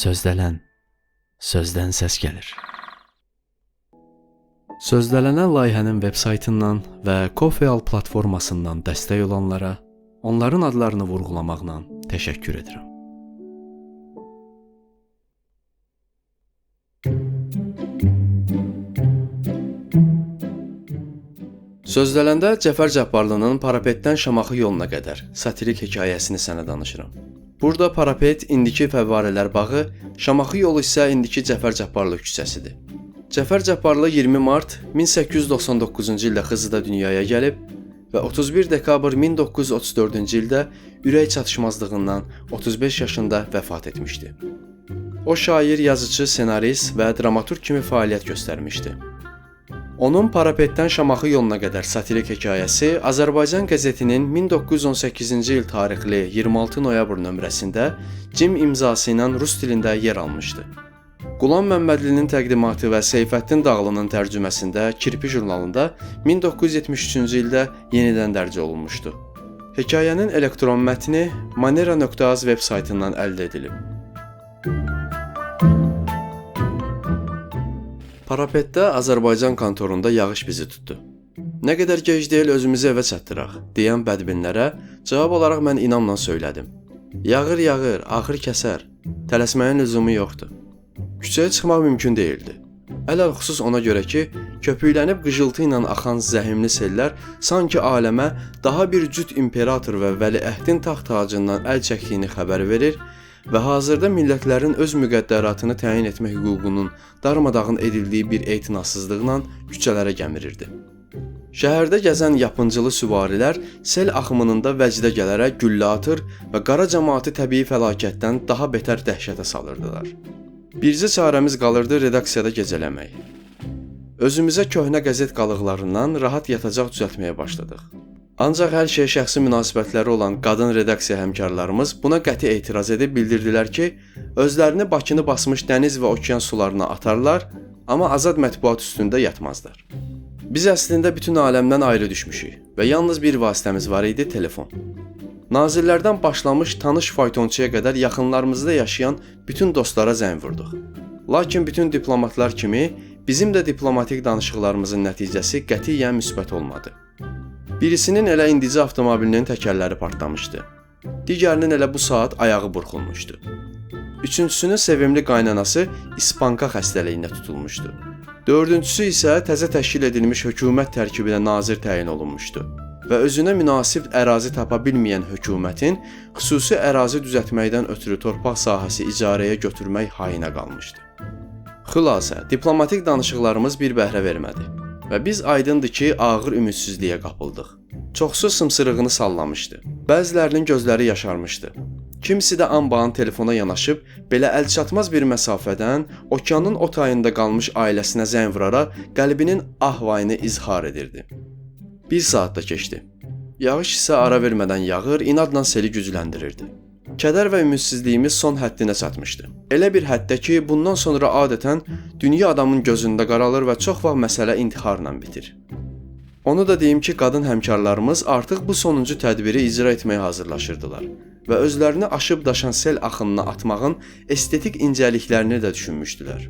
Sözdələn, sözdən səs gəlir. Sözdələnən layihənin veb-saytından və Coffeeal platformasından dəstək olanlara onların adlarını vurğulamaqla təşəkkür edirəm. Sözdələndə Cəfər Cabbarlının Parapetdən Şamaxı yoluna qədər satirik hekayəsini sənə danışıram. Burada Parapet indiki Fəvvarələr bağı, Şamaxı yolu isə indiki Cəfər Cabbarlı küçəsidir. Cəfər Cabbarlı 20 mart 1899-cu ildə Xızıda dünyaya gəlib və 31 dekabr 1934-cü ildə ürək çatışmazlığından 35 yaşında vəfat etmişdi. O şair, yazıcı, senarist və dramaturq kimi fəaliyyət göstərmişdi. Onun Parapetdən Şamaxı yoluna qədər satirik hekayəsi Azərbaycan qəzetinin 1918-ci il tarixli 26 noyabr nömrəsində Cim imzası ilə rus dilində yer almışdı. Qulam Məmmədlinin təqdimatı və Seyfəddin Dağlının tərcüməsində Kirpi jurnalında 1973-cü ildə yenidən dərc olunmuşdu. Hekayənin elektron mətni manera.az veb-saytından əldə edilib. Parapetdə Azərbaycan kontorunda yağış bizi tutdu. Nə qədər gec deyil özümüzü evə çatdıraq, deyən bədbinlərə cavab olaraq mən inamla söylədim. Yağır, axır kəsər, tələsməyin lüzumu yoxdur. Küçəyə çıxmaq mümkün deyildi. Ələlxüsus ona görə ki, köpüklənib qıcıltı ilə axan zəhimli sellər sanki aləmə daha bir cüt imperator və vəliəhdin taxt tacından əl çəkdiyini xəbər verir və hazırda millətlərin öz müqəddəratını təyin etmə hüququnun darmadağın edildiyi bir etinasızlıqla küçələrə gəmirirdi. Şəhərdə gəzən yapıncılı süvarilər sel axımında vəcdə gələrək güllə atır və qara cəmaatı təbii fəlakətdən daha betər dəhşətə salırdılar. Bircə çarəmiz qalırdı redaksiyada gecələmək. Özümüzə köhnə qəzet qalıqlarından rahat yatacaq düzəltməyə başladıq. Ancaq hər şey şəxsi münasibətləri olan qadın redaksiya həmkarlarımız buna qəti etiraz edib bildirdilər ki, özlərini Bakını basmış dəniz və okean sularına atarlar, amma azad mətbuat üstündə yatmazlar. Biz əslində bütün aləmdən ayrı düşmüşük və yalnız bir vasitəmiz var idi, telefon. Nazirlərdən başlamış tanış faytonçuya qədər yaxınlarımızda yaşayan bütün dostlara zəng vurduq. Lakin bütün diplomatlar kimi bizim də diplomatik danışıqlarımızın nəticəsi qətiyyən müsbət olmadı. Birisinin elə indici avtomobilinin təkərləri partlamışdı. Digərinin elə bu saat ayağı burxulmuşdu. Üçüncüsünün sevimli qaynanası ispanka xəstəliyinə tutulmuşdu. Dördüncüsü isə təzə təşkil edilmiş hökumət tərkibinə nazir təyin olunmuşdu və özünə münasib ərazi tapa bilməyən hökumətin xüsusi ərazi düzəltməkdən ötürü torpaq sahəsi icarəyə götürmək hayına qalmışdı. Xülasə, diplomatik danışıqlarımız bir bəhrə vermədi. Və biz aydındır ki, ağır ümidsizliyə qapıldıq. Çoxsu sımsırığını sallamışdı. Bəzilərinin gözləri yaşarmışdı. Kimisi də anbağın telefona yanaşıb, belə əlçatmaz bir məsafədən okeanın o tayında qalmış ailəsinə zəng vuraraq qəlbinin ah-vayını izhar edirdi. Bir saat da keçdi. Yağış isə ara vermədən yağır, inadla seli gücləndirirdi. Kədər və ümidsizliyimiz son həddinə çatmışdı. Elə bir həddə ki, bundan sonra adətən dünya adamın gözündə qaralır və çox vaxt məsələ intiharla bitir. Onu da deyim ki, qadın həmkarlarımız artıq bu sonuncu tədbiri icra etməyə hazırlaşırdılar və özlərini aşıb daşan sel axınına atmağın estetik incəliklərini də düşünmüşdülər.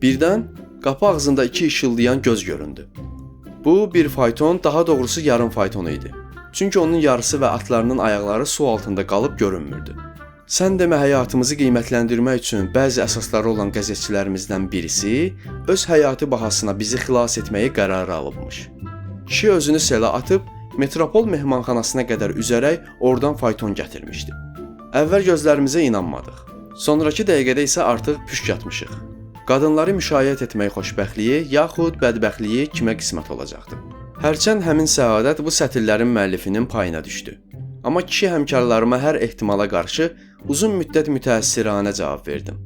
Birdən qapı ağzında iki işıldayan göz göründü. Bu bir fayton, daha doğrusu yarım fayton idi. Çünki onun yarısı və atlarının ayaqları su altında qalıb görünmürdü. Sən demə həyatımızı qiymətləndirmək üçün bəzi əsasları olan qəzetçilərimizdən birisi öz həyatı bahasına bizi xilas etməyi qərara alıbmış. Kişi özünü selə atıb Metropol mehmanxanasına qədər üzərək oradan fayton gətirmişdi. Əvvəl gözlərimizə inanmadıq. Sonrakı dəqiqədə isə artıq püşk atmışıq. Qadınları müşayiət etmək xoşbəxtliyi yaxud bədbəxtliyi kimə qismət olacaqdı? Hərçənd həmin səadət bu sətirlərin müəllifinin payına düşdü. Amma kişi həmkarlarıma hər ehtimala qarşı uzun müddət mütəəssiranə cavab verdim.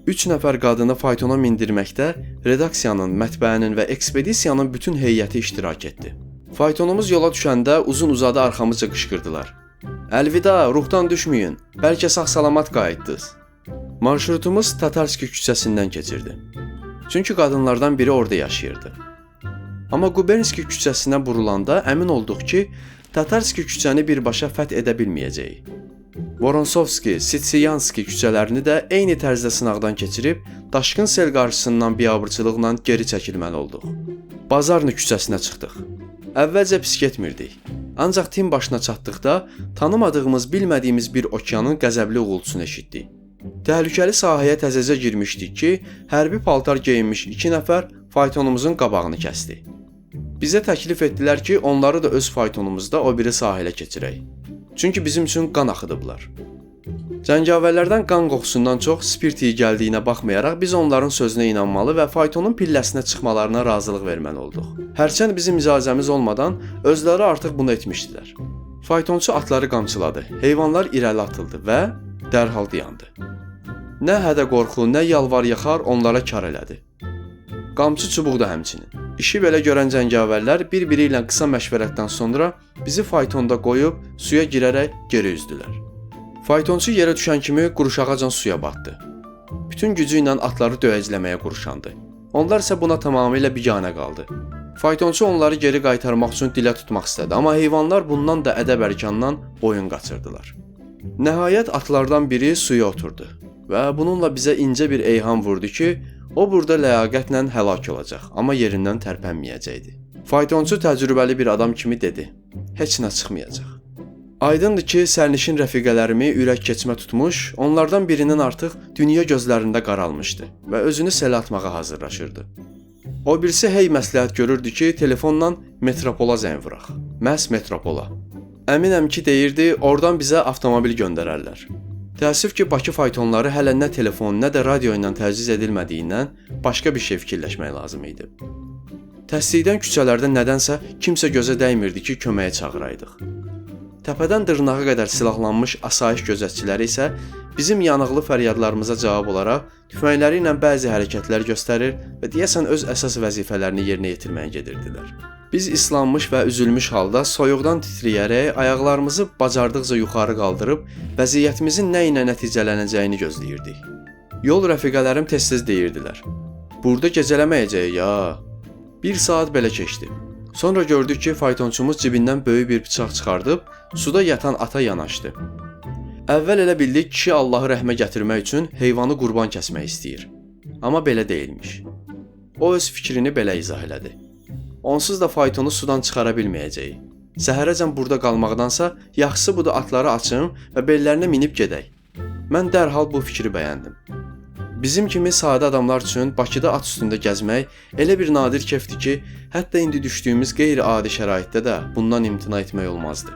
3 nəfər qadını faytona mindirməkdə redaksiyanın, mətbəənin və ekspedisiyanın bütün heyəti iştirak etdi. Faytonumuz yola düşəndə uzun-uzadı arxamızca qışqırdılar. Əlvida, ruhdan düşməyin, bəlkə sağ-salamat qayıtdınız. Marşrutumuz Tatarski küçəsindən keçirdi. Çünki qadınlardan biri orada yaşayırdı. Amma Qubernski küçəsinə burulanda əmin olduq ki, Tatarski küçəni birbaşa fəth edə bilməyəcəyik. Voronsovski, Sitsiyanski küçələrini də eyni tərzdə sınaqdan keçirib, daşqın sel qarşısından biabırçılıqla geri çəkilməli olduq. Bazarnı küçəsinə çıxdıq. Əvvəlcə pis getmirdik. Ancaq Tim başına çatdıqda tanımadığımız, bilmədiyimiz bir okeanın qəzəbli uğultusunu eşitdik. Təhlükəli sahəyə təzəcə girmişdik ki, hərbi paltar geyinmiş 2 nəfər faytonumuzun qabağını kəsdi. Bizə təklif etdilər ki, onları da öz faytonumuzda o biri sahilə keçirək. Çünki bizim üçün qan axıdıblar. Cəngavərlərdən qan qoxusundan çox spirt iyi gəldiyinə baxmayaraq biz onların sözünə inanmalı və faytonun pilləsinə çıxmalarına razılıq verməli olduq. Hərçənd bizim icazəmiz olmadan özləri artıq bunu etmişdilər. Faytonçu atları qamçıladı, heyvanlar irəli atıldı və dərhal dayandı. Nə hədə-qorxu, nə yalvar-yaxar onlara kar elədi. Qamçı çubuq da həmçinin. İşi belə görən cəngavərlər bir-biri ilə qısa məşvərətdən sonra bizi faytonda qoyub suya girərək geri üzdülər. Faytonçu yerə düşən kimi quruşağacan suya batdı. Bütün gücü ilə atları döyəcləməyə quruşandı. Onlar isə buna tamamilə biganə qaldı. Faytonçu onları geri qaytarmaq üçün dilə tutmaq istədi, amma heyvanlar bundan da ədəb-ərkandan boyun qaçırdılar. Nəhayət atlardan biri suya oturdu və bununla bizə incə bir eyham vurdu ki, o burada ləyaqətlə həlak olacaq, amma yerindən tərpənməyəcəkdi. Faytonçu təcrübəli bir adam kimi dedi: "Heç nə çıxmayacaq." Aydındır ki, sərnişin rəfiqələrimi ürək keçmə tutmuş, onlardan birinin artıq dünya gözlərində qaralmışdı və özünü selə atmağa hazırlaşırdı. O birisi hey məsləhət görürdü ki, telefonla metropola zəng vuraq. Məhz metropola. Əminəm ki, deyirdi, oradan bizə avtomobil göndərərlər. Təəssüf ki, Bakı faytonları hələ nə telefon, nə də radio ilə təchiz edilmədiyindən başqa bir şey fikirləşmək lazım idi. Təsdiqdən küçələrdə nədənsə kimsə gözə dəymirdi ki, köməyə çağıraydıq. Təpədən dırnağa qədər silahlanmış asayiş gözətçiləri isə bizim yanıqlı fəryadlarımıza cavab olaraq tüfəngləri ilə bəzi hərəkətlər göstərir və deyəsən öz əsas vəzifələrini yerinə yetirməyə gedirdilər. Biz islanmış və üzülmüş halda soyuqdan titrəyərək ayaqlarımızı bacardıqca yuxarı qaldırıb vəziyyətimizin nə ilə nəticələnəcəyini gözləyirdik. Yol rəfiqələrim tez-tez deyirdilər: "Burada gecələməyəcəyik ya." Bir saat belə keçdi. Sonra gördük ki, faytonçumuz cibindən böyük bir bıçaq çıxardıb suda yatan ata yanaşdı. Əvvəl elə bildik kişi Allahı rəhmə gətirmək üçün heyvanı qurban kəsmək istəyir. Amma belə deyilmiş. O öz fikrini belə izah elədi: "Onsuz da faytonu sudan çıxara bilməyəcəyik. Səhərəcən burada qalmaqdansa yaxşısı budur atları açım və bellərinə minib gedək." Mən dərhal bu fikri bəyəndim. Bizim kimi sadə adamlar üçün Bakıda at üstündə gəzmək elə bir nadir keyfdir ki, hətta indi düşdüyümüz qeyri-adi şəraitdə də bundan imtina etmək olmazdı.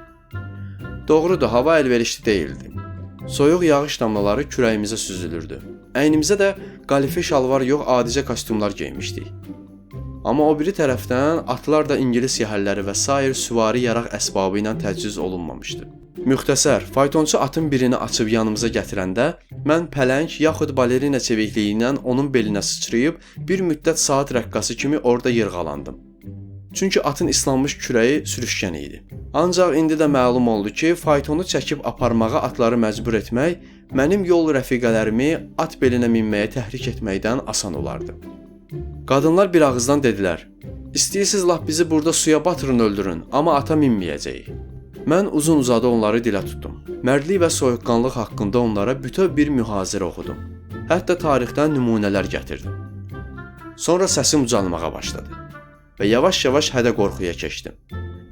Doğrudur, hava əlverişli deyildi. Soyuq yağış damlaları kürəyimizə süzülürdü. Əynimizə də qalife şalvar yox, adicə kostyumlar geymişdik. Amma o biri tərəfdən atlar da İngilis yəhərləri və sair süvari yaraq əsbabı ilə təchiz olunmamışdı. Müxtəsər, faytonçu atın birini açıb yanımıza gətirəndə mən pələng yaxud balerina çevikliyi ilə onun belinə sıçrayıb bir müddət saat rəqqası kimi orada yırğalandım. Çünki atın islanmış kürəyi sürüşkən idi. Ancaq indi də məlum oldu ki, faytonu çəkib aparmağa atları məcbur etmək mənim yol rəfiqələrimi at belinə minməyə təhrik etməkdən asan olardı. Qadınlar bir ağızdan dedilər: "İstəyirsiniz lap bizi burada suya batırın öldürün, amma ata minməyəcəyik." Mən uzun-uzadı onları dilə tutdum. Mərdlik və soyuqqanlıq haqqında onlara bütöv bir mühazirə oxudum. Hətta tarixdən nümunələr gətirdim. Sonra səsim ucalmağa başladı və yavaş-yavaş hədə-qorxuya keçdim.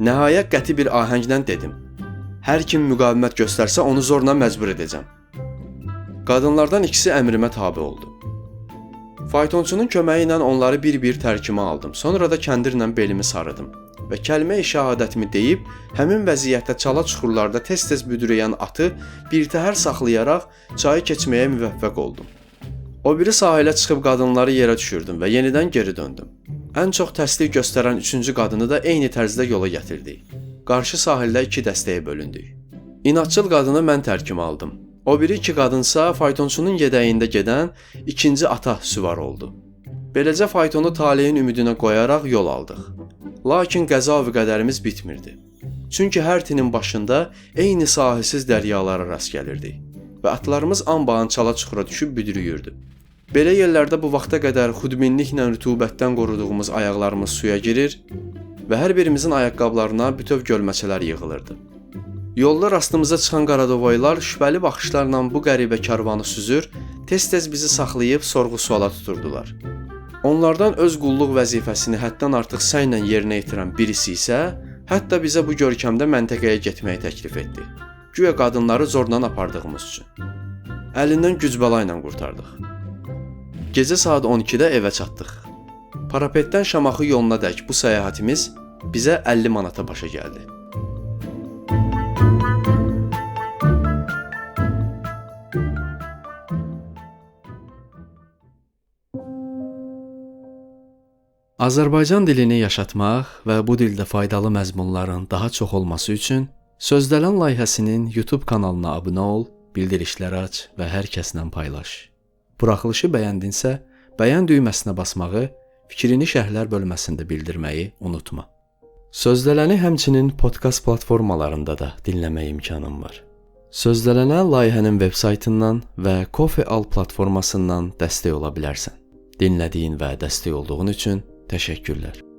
Nəhayət qəti bir ahənglə dedim: "Hər kim müqavimət göstərsə onu zorla məcbur edəcəm." Qadınlardan ikisi əmrimə tabe oldu. Faytonçunun köməyi ilə onları bir-bir tərkimə aldım. Sonra da kəndirlə belimi sarıdım və kəlmə-i şəhadətimi deyib, həmin vəziyyətdə çala çuxurlarda tez-tez büdrəyən atı birtəhər saxlayaraq çayı keçməyə müvəffəq oldum. O biri sahilə çıxıb qadınları yerə düşürdüm və yenidən geri döndüm. Ən çox təsdiq göstərən üçüncü qadını da eyni tərzdə yola gətirdik. Qarşı sahildə 2 dəstəyə bölündük. İnadçıl qadını mən tərkimə aldım. O biri 2 qadınsa faytonçunun yedəyində gedən ikinci ata süvar oldu. Beləcə faytonu taleyin ümidinə qoyaraq yol aldıq. Lakin qəza və qədərimiz bitmirdi. Çünki hər tinin başında eyni sahilsiz dəryalara rast gəlirdik və atlarımız anbağın çala çuxura düşüb büdrüyürdü. Belə yerlərdə bu vaxta qədər xudbinliklə rütubətdən qoruduğumuz ayaqlarımız suya girir və hər birimizin ayaqqabılarına bütöv gölməçələr yığılırdı. Yolda rastımıza çıxan Qaradavoylar şübhəli baxışlarla bu qəribə karvanı süzür, tez-tez bizi saxlayıb sorğu-suala tuturdular. Onlardan öz qulluq vəzifəsini həddən artıq səylə yerinə yetirən birisi isə hətta bizə bu görkəmdə məntəqəyə getməyi təklif etdi. Güya qadınları zorla apardığımız üçün. Əlindən güc-bəla ilə qurtardıq. Gecə saat 12-də evə çatdıq. Parapetdən Şamaxı yoluna dək bu səyahətimiz bizə 50 manata başa gəldi. Azərbaycan dilini yaşatmaq və bu dildə faydalı məzmunların daha çox olması üçün Sözdələn layihəsinin YouTube kanalına abunə ol, bildirişləri aç və hər kəslə paylaş. Buraxılışı bəyəndinsə, bəyən düyməsinə basmağı, fikrini şərhlər bölməsində bildirməyi unutma. Sözdələni həmçinin podkast platformalarında da dinləmə imkanın var. Sözdələnə layihənin veb-saytından və Coffee.al platformasından dəstək ola bilərsən. Dinlədiyin və dəstək olduğun üçün təşəkkürlər.